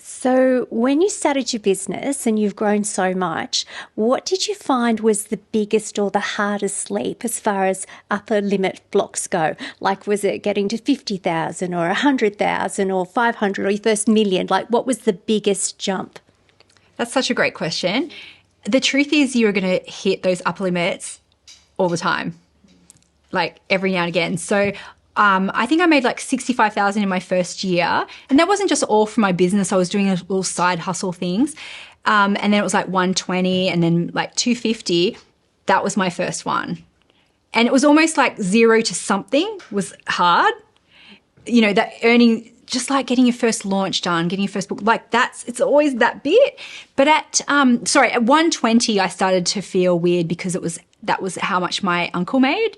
So, when you started your business and you've grown so much, what did you find was the biggest or the hardest leap as far as upper limit blocks go? Like, was it getting to 50,000 or 100,000 or 500 or your first million? Like, what was the biggest jump? That's such a great question. The truth is you're going to hit those upper limits all the time, like every now and again. So I think I made like 65,000 in my first year. And that wasn't just all for my business. I was doing a little side hustle things. And then it was like 120 and then like 250. That was my first one. And it was almost like zero to something was hard. You know, that earning, just like getting your first launch done, getting your first book, like it's always that bit. But at 120, I started to feel weird because that was how much my uncle made.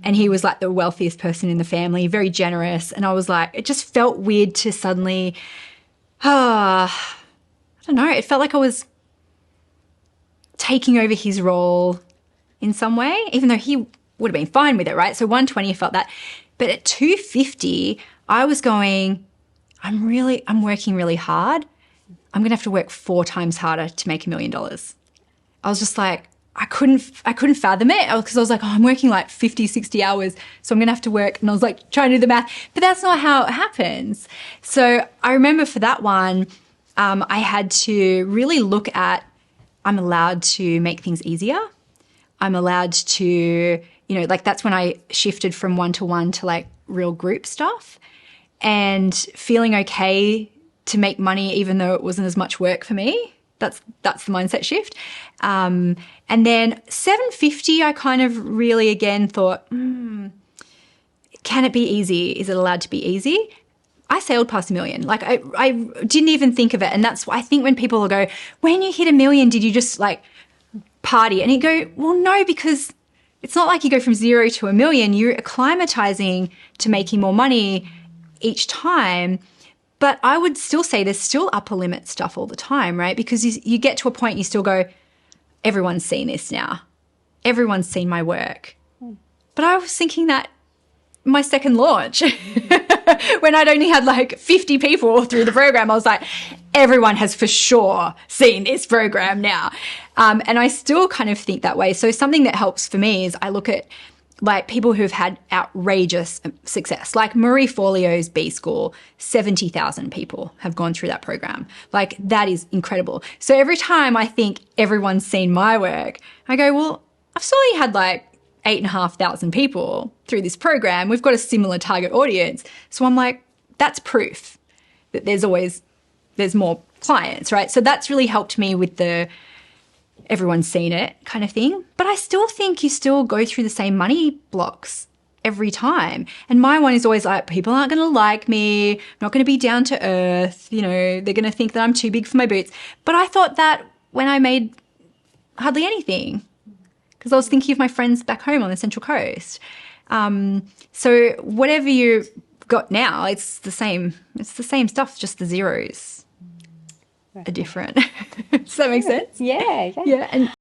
And he was like the wealthiest person in the family, very generous. And I was like, it just felt weird to suddenly, I don't know, it felt like I was taking over his role in some way, even though he would have been fine with it, right? So 120, I felt that. But at 250, I was going, I'm working really hard. I'm going to have to work 4 times harder to make $1 million. I was just like, I couldn't fathom it because I was like, I'm working like 50, 60 hours, so I'm going to have to work. And I was like trying to do the math, but that's not how it happens. So I remember for that one, I had to really look at, I'm allowed to make things easier. I'm allowed to, like that's when I shifted from one-to-one to like real group stuff and feeling okay to make money even though it wasn't as much work for me. That's the mindset shift. And then 750, I kind of really again thought, can it be easy? Is it allowed to be easy? I sailed past $1 million. Like I didn't even think of it. And that's why I think when people go, when you hit $1 million, did you just like party? And you go, well, no, because it's not like you go from 0 to $1 million. You're acclimatizing to making more money each time. But I would still say there's still upper limit stuff all the time, right? Because you get to a point you still go, everyone's seen this now. Everyone's seen my work. But I was thinking that my second launch, when I'd only had like 50 people through the program, I was like, everyone has for sure seen this program now. And I still kind of think that way. So something that helps for me is I look at like people who've had outrageous success, like Marie Forleo's B School, 70,000 people have gone through that program. Like that is incredible. So every time I think everyone's seen my work, I go, well, I've only had like 8,500 people through this program. We've got a similar target audience. So I'm like, that's proof that there's more clients, right? So that's really helped me with the everyone's seen it kind of thing. But I still think you still go through the same money blocks every time. And my one is always like, people aren't going to like me. I'm not going to be down to earth. They're going to think that I'm too big for my boots. But I thought that when I made hardly anything because I was thinking of my friends back home on the Central Coast. So whatever you got now, it's the same stuff, just the zeros are different. Does that make sense? Yeah. Yeah. And